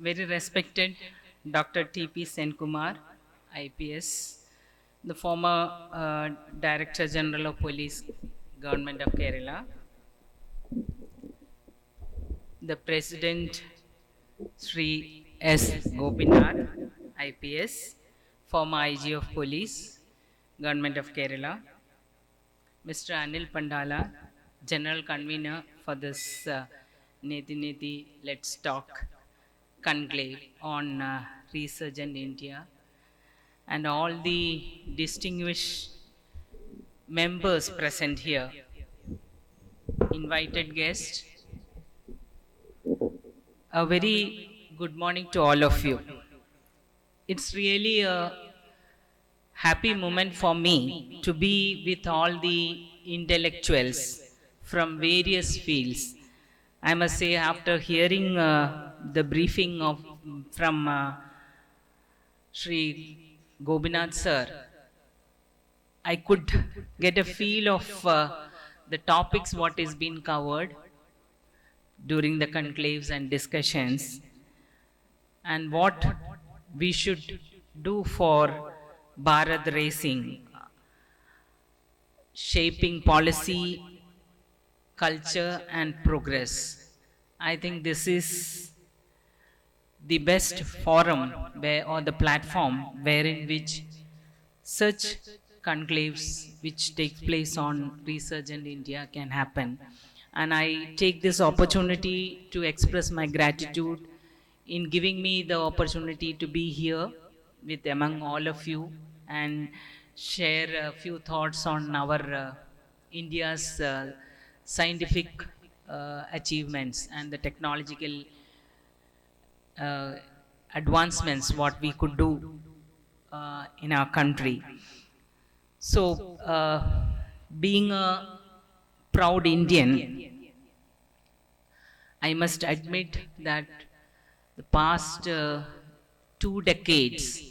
Very respected Dr. T.P. Senkumar, IPS, the former Director General of Police, Government of Kerala, the President Sri S. Gopinath, IPS, former IG of Police, Government of Kerala, Mr. Anil Pandala, General Convener for this Neti Neti Let's Talk conclave on research in India, and all the distinguished members present here, invited guests, a very good morning to all of you. It's really a happy moment for me to be with all the intellectuals from various fields. I must say, after hearing the briefing of from Sri Gobinath sir, I could get a feel of the topics what is being covered during the conclaves and discussions, and what we should do for Bharat racing, shaping policy, culture, and progress. I think this is the best forum where, or the platform wherein which such conclaves which take place on research in India can happen. And I take this opportunity to express my gratitude in giving me the opportunity to be here with among all of you and share a few thoughts on our India's scientific achievements and the technological uh, advancements what we could do in our country. So, being a proud Indian, I must admit that the past 2 decades,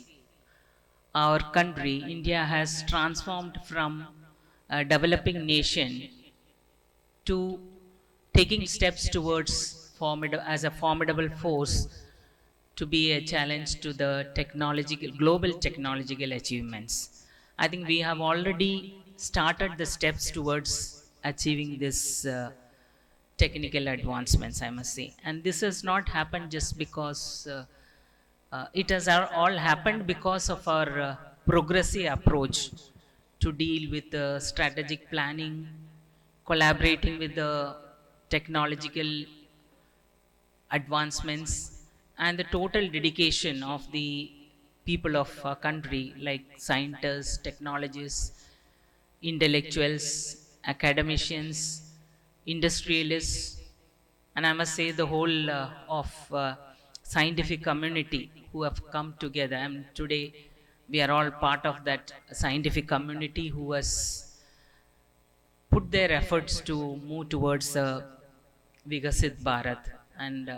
our country, India, has transformed from a developing nation to taking steps towards as a formidable force to be a challenge to the technological, global technological achievements. I think we have already started the steps towards achieving this technical advancements, I must say. And this has not happened just because it has all happened because of our progressive approach to deal with strategic planning, collaborating with the technological advancements, and the total dedication of the people of our country, like scientists, technologists, intellectuals, academicians, industrialists, and I must say the whole of scientific community who have come together. And today we are all part of that scientific community who has put their efforts to move towards Vigasit Bharat. And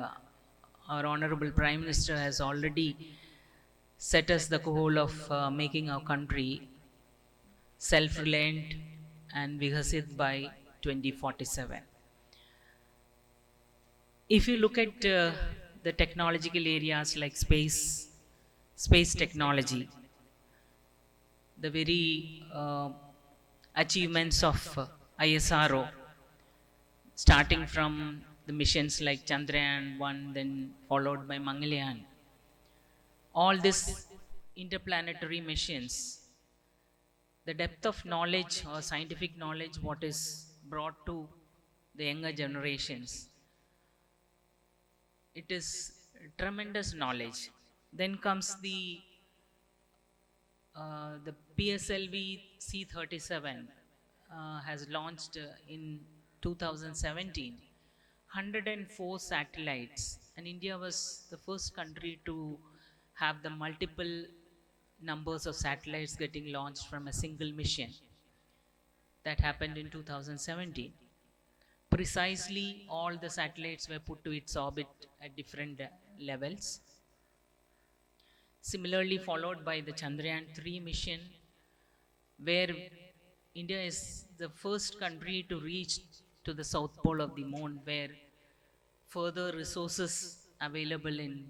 our Honorable Prime Minister has already set us the goal of making our country self reliant and Vigasit by 2047. If you look at the technological areas like space technology, the very achievements of ISRO, starting from the missions like Chandrayaan 1, then followed by Mangalyaan. All these interplanetary missions, the depth of knowledge or scientific knowledge what is brought to the younger generations, it is tremendous knowledge. Then comes the PSLV C-37 has launched in 2017, 104 satellites, and India was the first country to have the multiple numbers of satellites getting launched from a single mission. That happened in 2017. Precisely, all the satellites were put to its orbit at different levels. Similarly, followed by the Chandrayaan 3 mission, where India is the first country to reach to the south pole of the moon, where further resources available in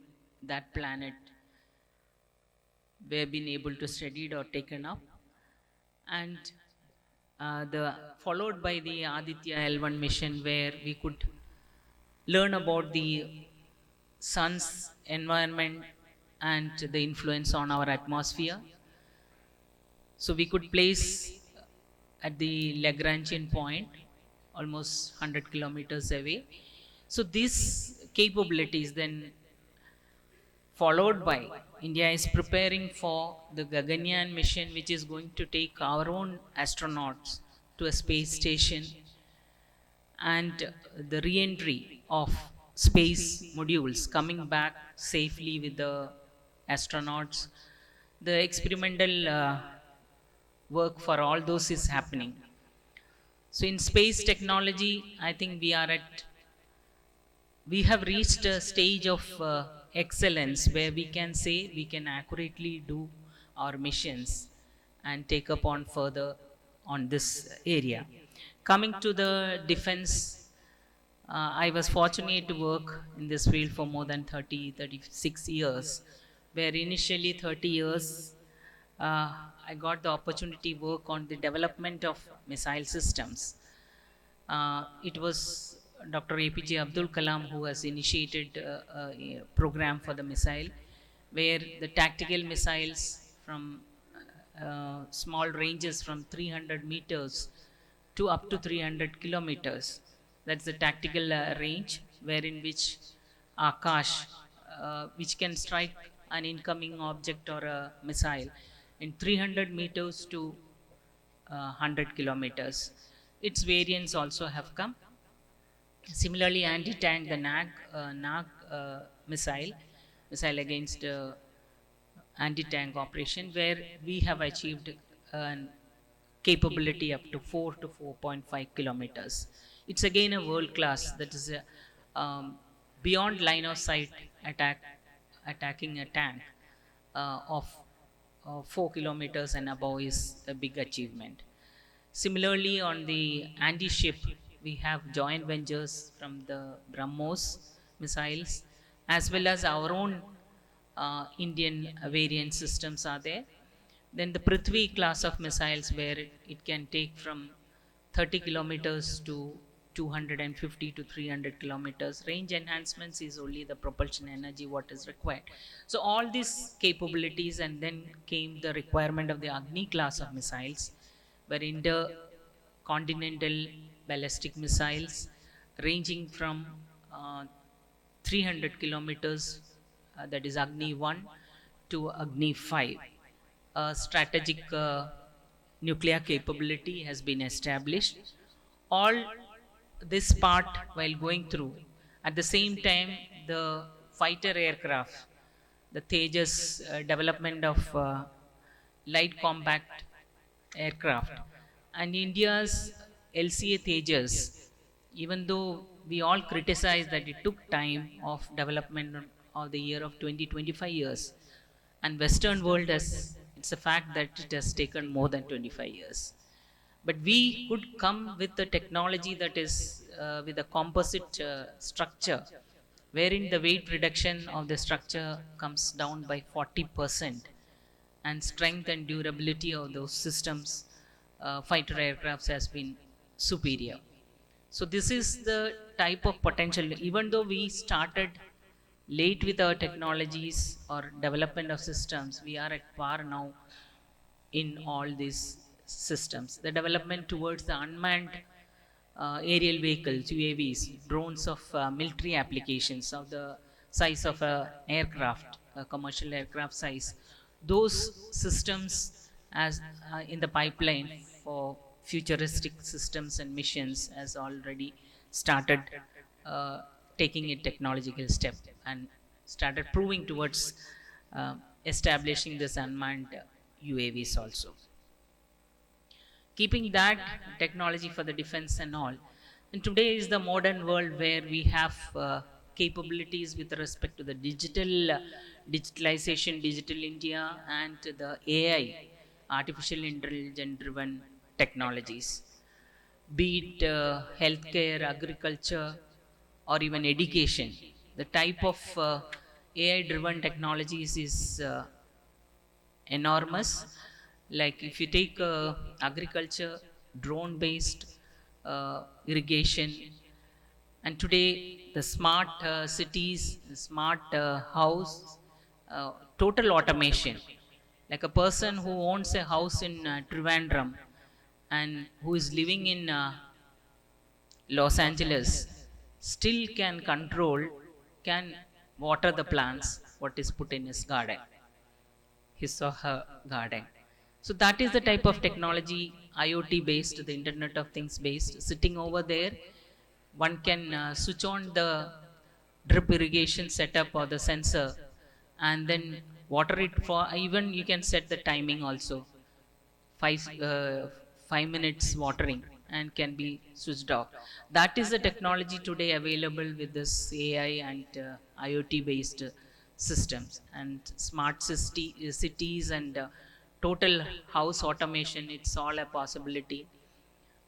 that planet were been able to studied or taken up, and the followed by the Aditya L1 mission, where we could learn about the sun's environment and the influence on our atmosphere. So we could place at the Lagrangian point, almost 100 kilometers away. So these capabilities then followed by India is preparing for the Gaganyaan mission, which is going to take our own astronauts to a space station, and the re-entry of space modules coming back safely with the astronauts. The experimental work for all those is happening. So in space technology, I think we have reached a stage of excellence where we can say we can accurately do our missions and take up on further on this area. Coming to the defense, I was fortunate to work in this field for more than 36 years, where initially 30 years I got the opportunity to work on the development of missile systems. It was Dr. APJ Abdul Kalam who has initiated a program for the missile, where the tactical missiles from small ranges from 300 meters to up to 300 kilometers. That's the tactical range, wherein which Akash, which can strike an incoming object or a missile in 300 meters to 100 kilometers. Its variants also have come. Similarly, anti-tank, the NAG missile against anti-tank operation, where we have achieved an capability up to 4 to 4.5 kilometers. It's again a world class, that is a, beyond line of sight attacking a tank of 4 kilometers and above is a big achievement. Similarly, on the anti-ship, we have joint ventures from the BrahMos missiles, as well as our own Indian variant systems are there. Then the Prithvi class of missiles, where it can take from 30 kilometers to 250 to 300 kilometers. Range enhancements is only the propulsion energy what is required. So all these capabilities, and then came the requirement of the Agni class of missiles, where intercontinental ballistic missiles ranging from 300 kilometers, that is Agni 1 to Agni 5. A strategic nuclear capability has been established. All this part while going through, at the same time, the fighter aircraft, the Tejas development of light compact aircraft, and India's LCA Tejas, even though we all criticize that it took time of development of the year of 20-25 years, and Western world has, it's a fact that it has taken more than 25 years. But we could come with the technology that is with a composite structure, wherein the weight reduction of the structure comes down by 40%, and strength and durability of those systems, fighter aircrafts, has been superior. So this is the type of potential. Even though we started late with our technologies or development of systems, we are at par now in all these systems. The development towards the unmanned aerial vehicles, UAVs, drones of military applications of the size of a aircraft, a commercial aircraft size, those systems as in the pipeline for futuristic systems and missions has already started uh, taking a technological step and started proving towards establishing this unmanned UAVs also. Keeping that technology for the defense and all, and today is the modern world where we have capabilities with respect to the digitalization, digital India, and the AI, artificial intelligence driven technologies, be it healthcare, agriculture, or even education. The type of AI driven technologies is enormous. Like if you take agriculture, drone based irrigation, and today the smart cities, the smart house, total automation. Like a person who owns a house in Trivandrum and who is living in Los Angeles still can control, can water the plants, what is put in his garden, his or her garden. So that is the type of technology, IoT based, the Internet of Things based, sitting over there. One can switch on the drip irrigation setup or the sensor and then water it for, even you can set the timing also, 5 minutes watering and can be switched off. That is the technology today available with this AI and IoT based systems and cities and total house automation. It's all a possibility.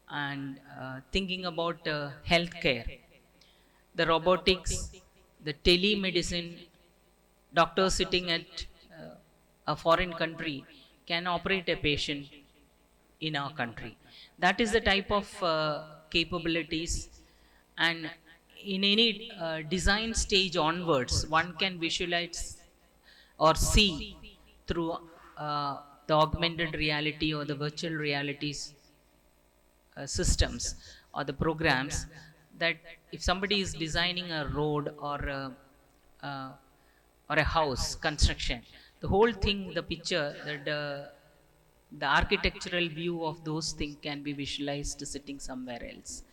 And thinking about healthcare, the robotics, the telemedicine, doctor sitting at a foreign country can operate a patient in our country. That is the type of capabilities, and in any design stage onwards, one can visualize or see through the augmented reality or the virtual realities systems or the programs, that if somebody is designing a road uh, or a house construction, the whole thing, the picture, the architectural view of those things can be visualized sitting somewhere else.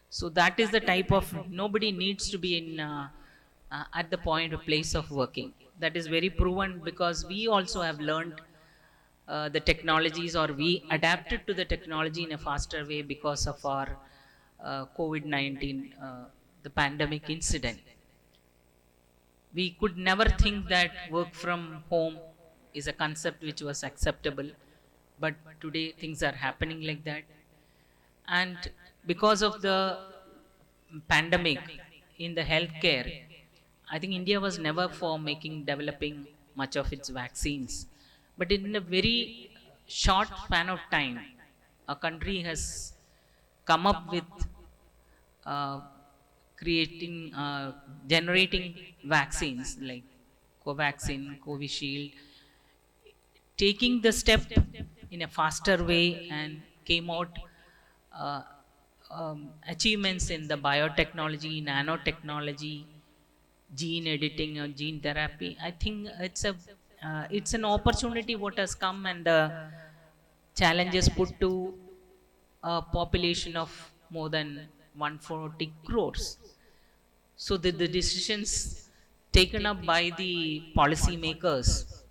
So that is the type of, nobody needs to be in at the point of place of working. That is very proven because we also have learned the technologies, or we adapted to the technology in a faster way because of our COVID-19, the pandemic incident. We could never think that work from home is a concept which was acceptable, but today things are happening like that. And because of the pandemic in the healthcare, I think India was never for making developing much of its vaccines, but in a very short span of time a country has come up with uh, creating generating vaccines like Covaxin, Covishield, taking the step in a faster way, and came out uh, achievements in the biotechnology, nanotechnology, gene editing or gene therapy. I think it's an opportunity what has come, and challenges put to a population of more than 140 crores. So the decisions taken up by the policymakers,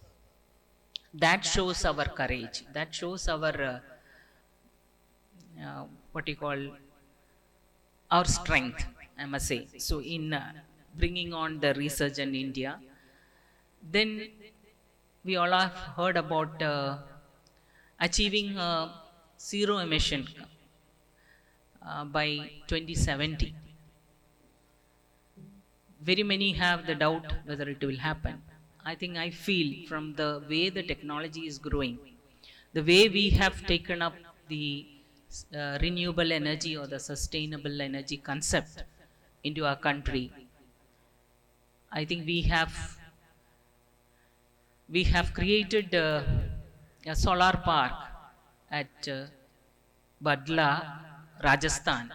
that shows our courage, that shows our what you call, our strength, I must say. So in bringing on the research in India, then we all have heard about achieving zero emission by 2070. Very many have the doubt whether it will happen. I think, I feel from the way the technology is growing, the way we have taken up the renewable energy or the sustainable energy concept into our country, I think we have created a solar park at Badla, Rajasthan,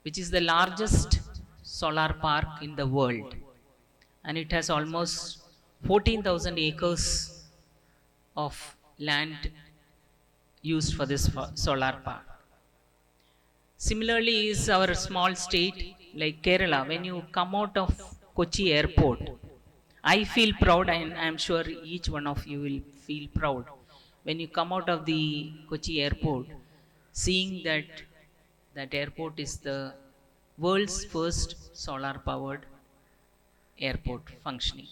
which is the largest solar park in the world, and it has almost 14,000 acres of land used for this solar park. Similarly, is our small state like Kerala. When you come out of Kochi airport, I feel proud, and I am sure each one of you will feel proud when you come out of the Kochi airport, seeing that that airport is the world's first solar powered airport functioning.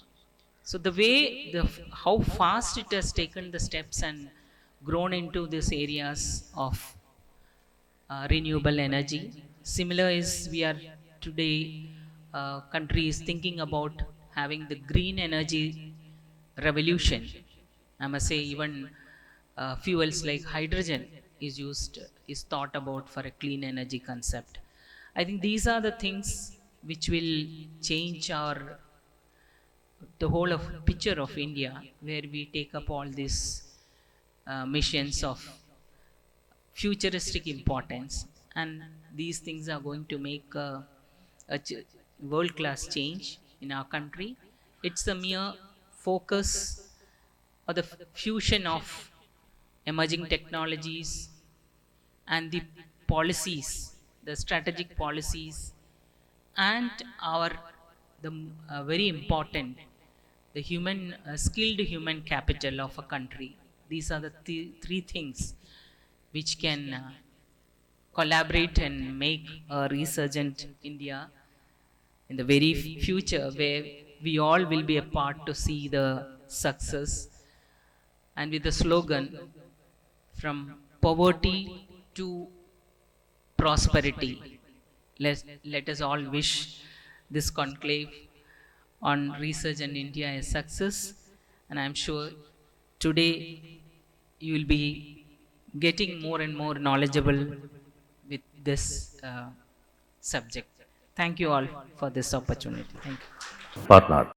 So the way, how fast it has taken the steps and grown into these areas of renewable energy. Similar is, we are today country is thinking about having the green energy revolution. I must say even fuels like hydrogen is thought about for a clean energy concept. I think these are the things which will change our the whole of picture of India, where we take up all these missions of futuristic importance, and these things are going to make a world class change in our country. It's the mere focus or the fusion of emerging technologies and the policies, the strategic policies, and our the very important the human skilled human capital of a country. These are the three things which can collaborate and make a resurgent India in the very future, where we all will be a part to see the success. And with the slogan, from poverty to prosperity, let us all wish this conclave on research and India a success. And I'm sure today you will be getting more and more knowledgeable with this subject. Thank you all for this opportunity. Thank you. Partner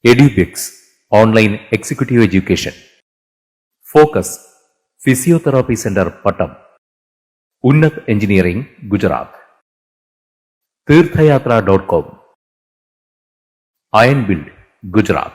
EduBix Online Executive Education. Focus Physiotherapy Center Pattam. Unnat Engineering Gujarat. Tirthayatra.com. Iron Build Gujarat.